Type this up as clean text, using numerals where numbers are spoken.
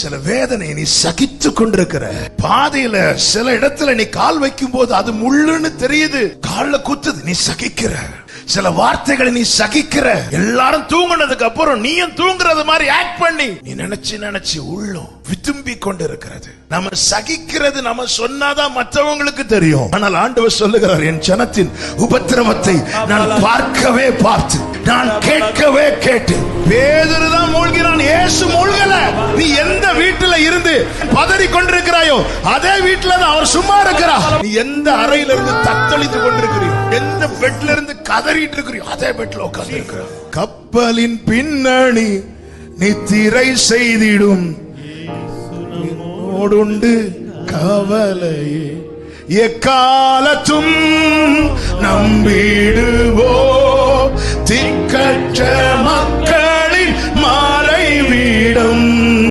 சில வேதனை நீ சகித்து கொண்டிருக்கிற பாதையில சில இடத்துல நீ கால் வைக்கும் போது அது முள்ளுன்னு தெரியுது, கால்ல குத்துது, நீ சகிக்கிற. சில வார்த்தைகளை நீ சகிக்கிற. எல்லாரும் தூங்குனதுக்கு அப்புறம் நீயும் தூங்குறது மாதிரி ஆக்ட் பண்ணி நீ நினைச்சு உள்ளம் விரும்பி கொண்டு இருக்கிறது. நம்ம சகிக்கிறது நம்ம சொன்னாதான் மற்றவங்களுக்கு தெரியும். ஆனால் ஆண்டவர் சொல்லுகிறார், என் ஜனத்தின் உபத்திரவத்தை நான் பார்க்கவே பார்த்து, நான் கேட்கவே கேட்டு. பேதுரு தான் மூழ்கிறான், இயேசு மூழ்கல. நீ எந்த வீட்டுல இருந்து பதறி கொண்டிருக்கிறாயோ அதே வீட்டுல தான் அவர் சும்மா இருக்கிறார். நீ எந்த அறையில இருந்து தத்தளித்து கொண்டிருக்கிறியோ, எந்த பெட்ல இருந்து கதறிட்டு இருக்கிறியோ அதே பெட்ல உட்கார்ந்து இருக்கிறார். கப்பலின் பின்னணி நித்திரை செய்திடும் ஓடுண்டு கவலையே எக்காலத்தும் நம்பிடுவோ. திக்கற்ற மக்களின் மறைவிடம்